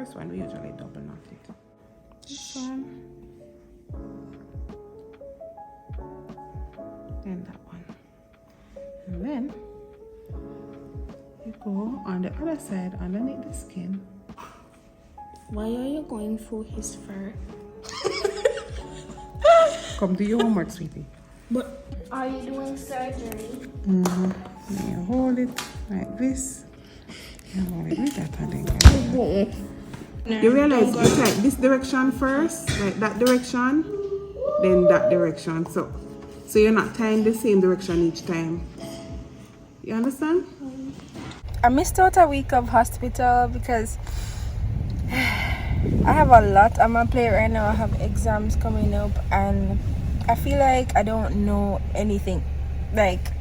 first one we usually double knot it. This one. Then that one. And then you go on the other side underneath the skin. Why are you going through his fur? Come do your homework, sweetie. But are you doing surgery? Then you hold it like this. You hold it with that and then you realize it's like this direction first, like that direction, then that direction. So you're not tying the same direction each time. You understand? I missed out a week of hospital because I have a lot on my plate right now. I have exams coming up and I feel like I don't know anything. Like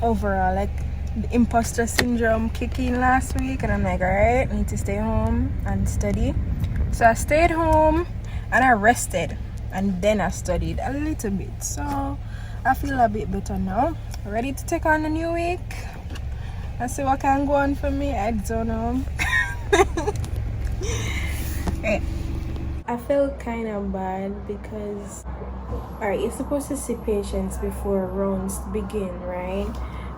overall, like the imposter syndrome kicked in last week and I'm like, alright, I need to stay home and study. So I stayed home and I rested and then I studied a little bit. So I feel a bit better now. Ready to take on a new week. I see what can go on for me. I don't know. I felt kind of bad because alright, you're supposed to see patients before rounds begin, right?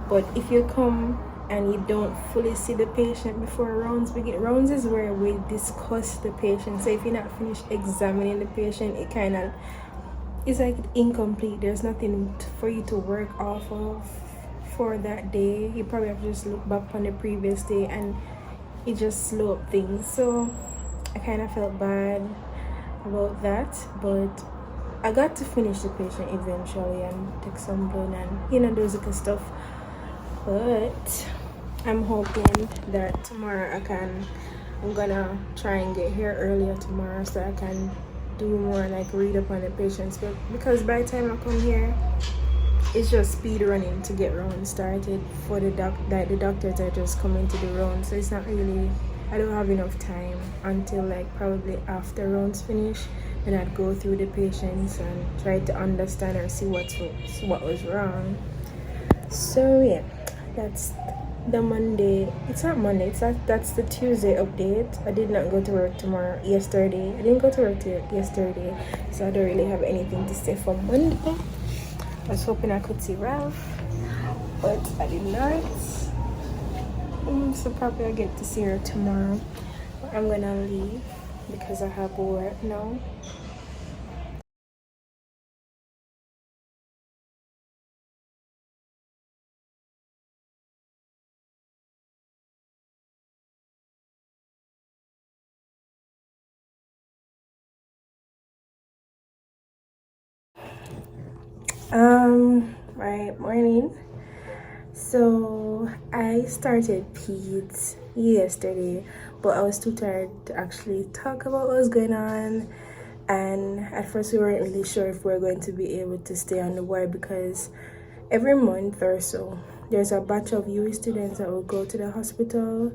But if you come and you don't fully see the patient before rounds begin, rounds is where we discuss the patient. So if you're not finished examining the patient, it kind of it's like incomplete. There's nothing for you to work off of for that day. You probably have to just look back on the previous day and it just slow up things. So I kind of felt bad about that, but I got to finish the patient eventually and take some blood and those kind of stuff. But I'm hoping that tomorrow I'm gonna try and get here earlier tomorrow so I can do more like read up on the patients. But because by the time I come here, it's just speed running to get rounds started for the doctors are just coming to the rounds, so it's not really, I don't have enough time until like probably after rounds finish. Then I'd go through the patients and try to understand or see what was wrong. So yeah, that's the Monday. It's not Monday. That's the Tuesday update. I did not go to work yesterday. I didn't go to work yesterday, so I don't really have anything to say for Monday. I was hoping I could see Ralph, but I did not. So probably I'll get to see her tomorrow. I'm gonna leave because I have work now. Right, morning. So I started peds yesterday, but I was too tired to actually talk about what was going on. And at first we weren't really sure if we were going to be able to stay on the ward because every month or so there's a batch of UE students that will go to the hospital,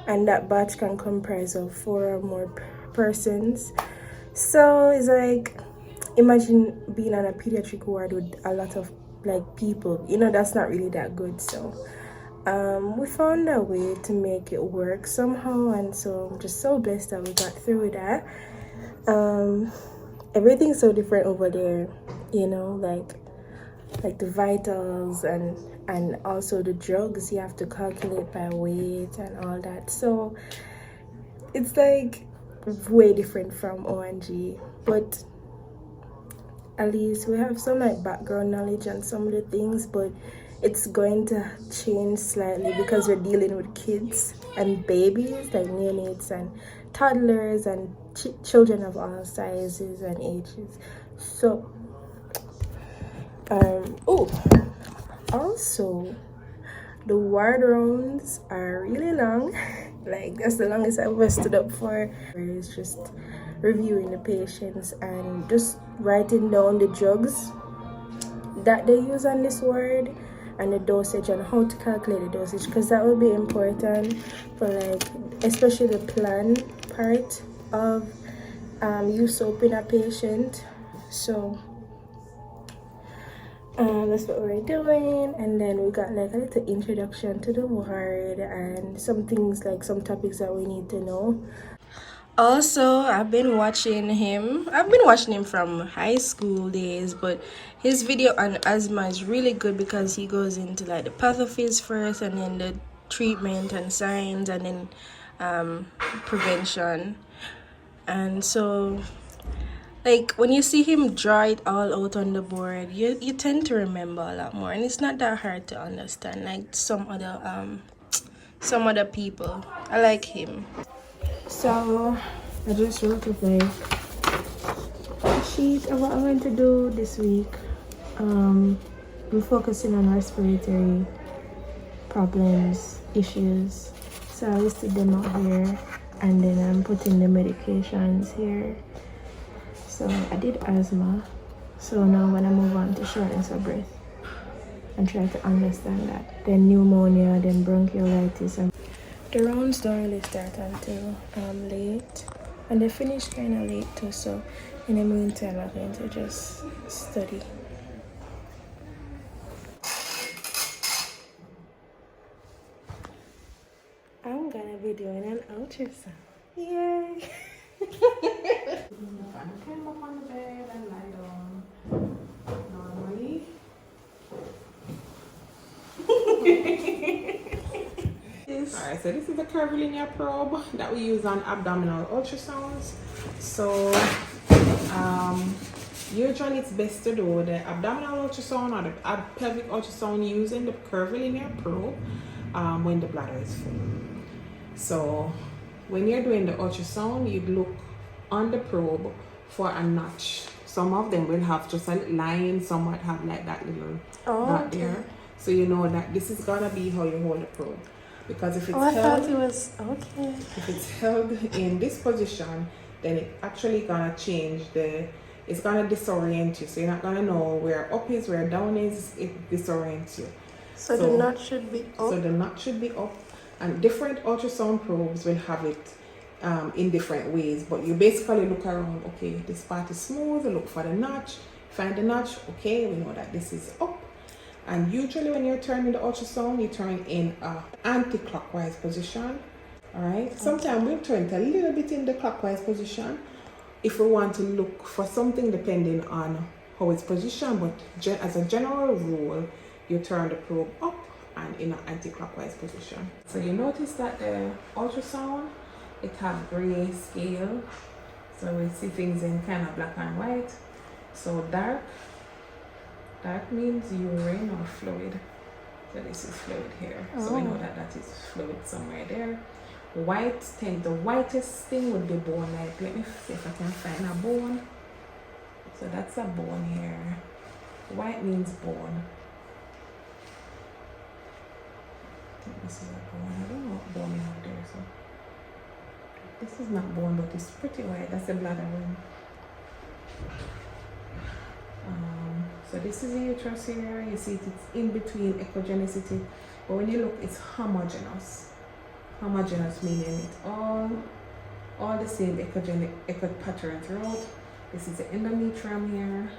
and that batch can comprise of 4 or more persons. So it's like, imagine being on a pediatric ward with a lot of like people, that's not really that good. So we found a way to make it work somehow, and so I'm just so blessed that we got through that. Everything's so different over there, like the vitals and also the drugs you have to calculate by weight and all that. So it's like way different from ONG, but at least we have some like background knowledge on some of the things, but it's going to change slightly because we're dealing with kids and babies, like neonates and toddlers and children of all sizes and ages. So also the ward rounds are really long. Like that's the longest I've ever stood up for. It's just reviewing the patients and just writing down the drugs that they use on this ward and the dosage and how to calculate the dosage, because that will be important for like especially the plan part of you soaping a patient. So that's what we're doing, and then we got like a little introduction to the ward and some things, like some topics that we need to know. Also, I've been watching him. I've been watching him from high school days, but his video on asthma is really good because he goes into like the pathophys first, and then the treatment and signs, and then prevention. And so, like when you see him draw it all out on the board, you tend to remember a lot more, and it's not that hard to understand like some other people. I like him. So I just wrote up like a sheet of what I'm going to do this week. I'm focusing on respiratory problems, issues. So I listed them out here, and then I'm putting the medications here. So I did asthma. So now I'm gonna move on to shortness of breath and try to understand that. Then pneumonia, then bronchiolitis. And the rounds don't really start until late, and they finish kind of late too. So in the meantime, I'm going to just study. I'm gonna be doing an ultrasound. Yay! Climb up on the bed and lie down normally. Alright, so this is the curvilinear probe that we use on abdominal ultrasounds. So usually it's best to do the abdominal ultrasound or the pelvic ultrasound using the curvilinear probe when the bladder is full. So when you're doing the ultrasound, you'd look on the probe for a notch. Some of them will have just a line, some might have like that little dot there. So you know that this is gonna be how you hold the probe. Because if it's if it's held in this position, then it actually gonna change it's gonna disorient you. So you're not gonna know where up is, where down is, it disorients you. So the nut should be up. So the nut should be up, and different ultrasound probes will have it in different ways, but you basically look around. Okay, this part is smooth, look for the notch, find the notch. Okay, we know that this is up. And usually when you're turning the ultrasound, you turn in a anti-clockwise position. All right, sometimes we'll turn it a little bit in the clockwise position if we want to look for something depending on how it's positioned, but as a general rule, you turn the probe up and in an anti-clockwise position. So you notice that the ultrasound, it has gray scale, so we see things in kind of black and white. So dark means urine or fluid. So this is fluid here. So we know that that is fluid somewhere there. White, the whitest thing would be bone. Like, let me see if I can find a bone. So that's a bone here. White means bone. I think this is a bone. I don't know what bone you have there. So this is not bone, but it's pretty white. That's a bladder rim. So this is the uterus here. You see it's in between echogenicity, but when you look, it's homogeneous. Homogeneous meaning it's all the same echo pattern throughout. This is the endometrium here,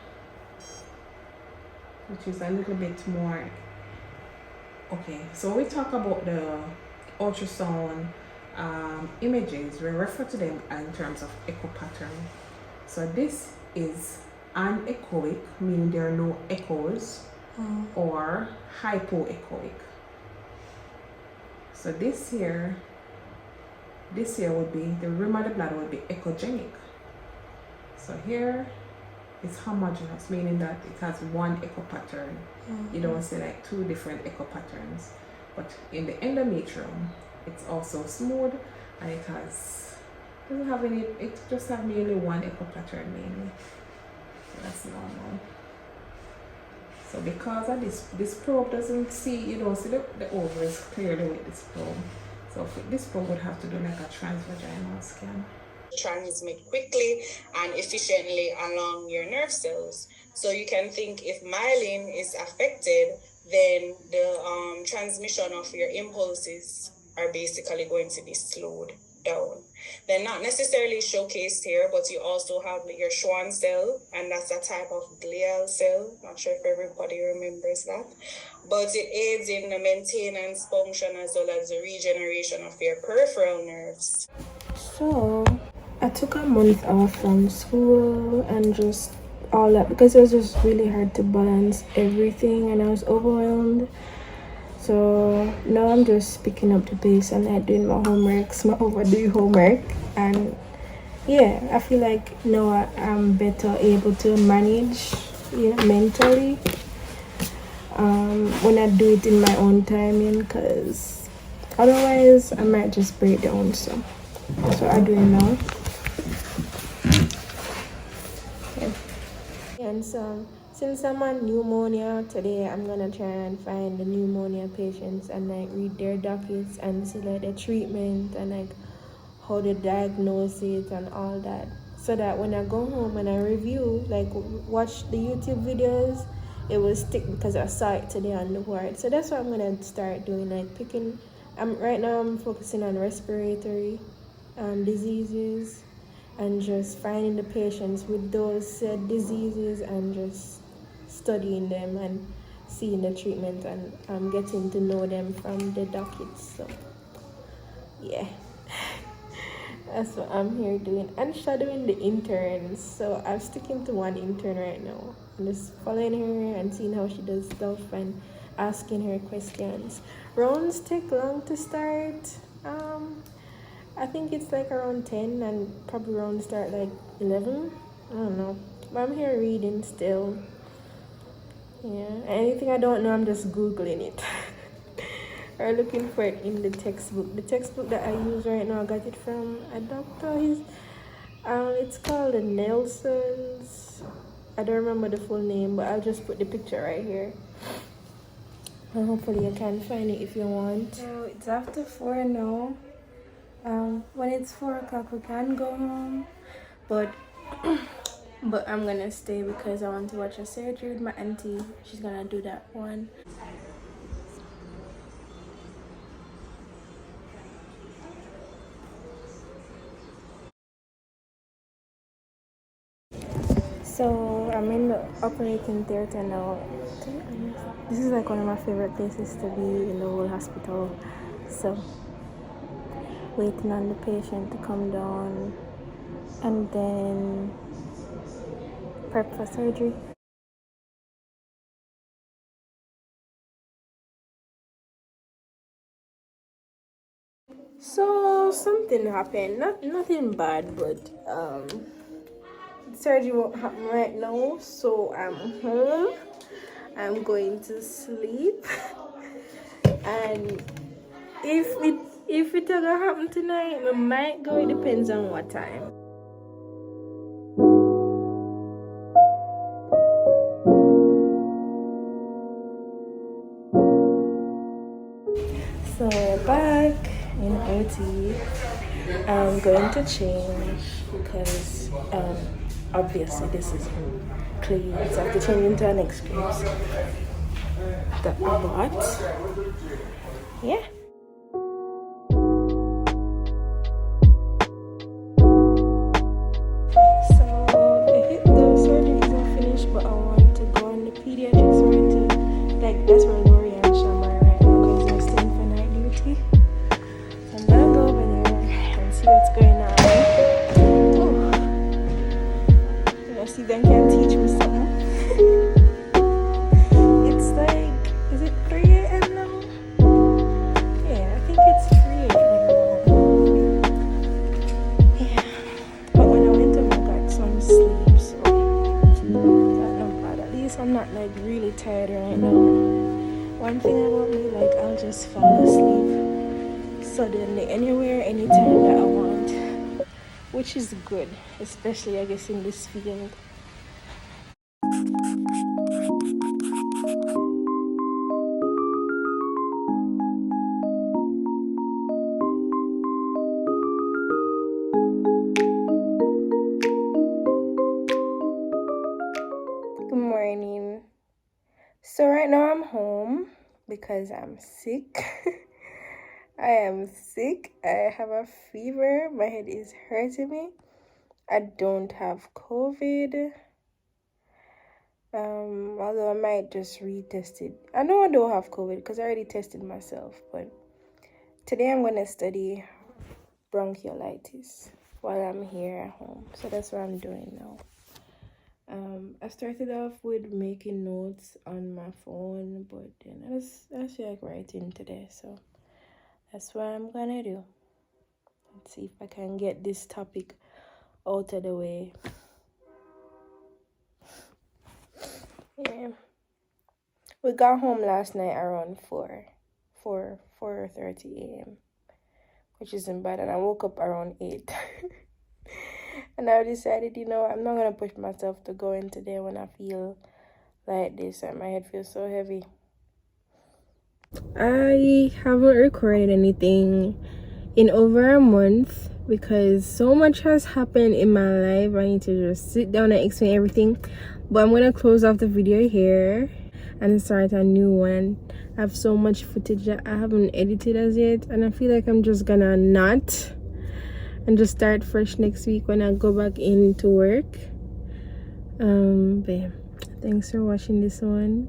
which is a little bit more. Okay, so we talk about the ultrasound images. We refer to them in terms of echo pattern. So this is anechoic, meaning there are no echoes, or hypoechoic. So this here would be, the rim of the bladder would be echogenic. So here it's homogeneous, meaning that it has one echo pattern. You don't see like two different echo patterns. But in the endometrium, it's also smooth, and it doesn't have any, it just have merely one echo pattern mainly. That's normal. So because of this probe doesn't see, you don't see the ovaries clearly with this probe. So this probe would have to do like a transvaginal scan. Transmit quickly and efficiently along your nerve cells. So you can think if myelin is affected, then the transmission of your impulses are basically going to be slowed down. They're not necessarily showcased here, but you also have your Schwann cell, and that's a type of glial cell. Not sure if everybody remembers that, but it aids in the maintenance function as well as the regeneration of your peripheral nerves. So I took a month off from school and just all that because it was just really hard to balance everything and I was overwhelmed. So now I'm just picking up the pace and like doing my homeworks, my overdue homework, and yeah, I feel like now I'm better able to manage, mentally. When I do it in my own timing, because otherwise I might just break down. So that's what I'm doing now. And so, since I'm on pneumonia today, I'm gonna try and find the pneumonia patients and like read their dockets and see like the treatment and like how to diagnose it and all that. So that when I go home and I review, like watch the YouTube videos, it will stick because I saw it today on the ward. So that's what I'm gonna start doing, like picking. Right now I'm focusing on respiratory diseases and just finding the patients with those said diseases and just studying them and seeing the treatment and getting to know them from the dockets. So yeah, that's what I'm here doing and shadowing the interns. So I'm sticking to one intern right now. I'm just following her and seeing how she does stuff and asking her questions. Rounds take long to start. I think it's like around 10 and probably around start like 11. I don't know. But I'm here reading still. Yeah. Anything I don't know, I'm just Googling it. Or looking for it in the textbook. The textbook that I use right now, I got it from a doctor. It's called the Nelson's. I don't remember the full name, but I'll just put the picture right here. And hopefully you can find it if you want. So it's after 4 now. When it's 4 o'clock we can go home, but but I'm gonna stay because I want to watch a surgery with my auntie. She's gonna do that one. So I'm in the operating theater now. This is like one of my favorite places to be in the whole hospital. So waiting on the patient to come down and then prep for surgery. So something happened. Nothing bad, but surgery won't happen right now. So I'm home. I'm going to sleep. And if it gonna happen tonight, it might go. It depends on what time. So we're back in OT. I'm going to change because obviously this is clean. So I have to change into an excuse that I bought. Yeah. So the surgery is not finished, but I want to go on the pediatrics ward to that's where Lori and Shama are right now because they're staying for night duty. So I'm gonna go over there and see what's going on. Oh, see, they can teach me something. It's like, is it 3 a.m. now? Yeah, I think it's 3 a.m. now. Yeah, but when I went home, I got some sleep, so that's not bad. At least I'm not like really tired right now. One thing about me, like I'll just fall asleep suddenly, anywhere, anytime that I want, which is good, especially I guess in this field. Good morning. So right now I'm home because I'm sick. I am sick. I have a fever. My head is hurting me. I don't have COVID. Although I might just retest it. I know I don't have COVID because I already tested myself. But today I'm gonna study bronchiolitis. while I'm here at home. So that's what I'm doing now. I started off with making notes on my phone, but then I feel like writing today, so that's what I'm gonna do. Let's see if I can get this topic out of the way. Yeah, we got home last night around 4:30 a.m., which isn't bad, and I woke up around 8. And I decided, I'm not gonna push myself to go in today when I feel like this and my head feels so heavy. I haven't recorded anything in over a month because so much has happened in my life. I need to just sit down and explain everything, but I'm gonna close off the video here and start a new one. I have so much footage that I haven't edited as yet, and I feel like I'm just gonna not and just start fresh next week when I go back into work. But yeah, thanks for watching this one.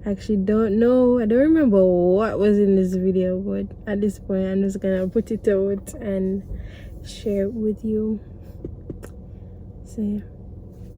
I actually don't remember what was in this video, but at this point I'm just gonna put it out and share it with you. So yeah.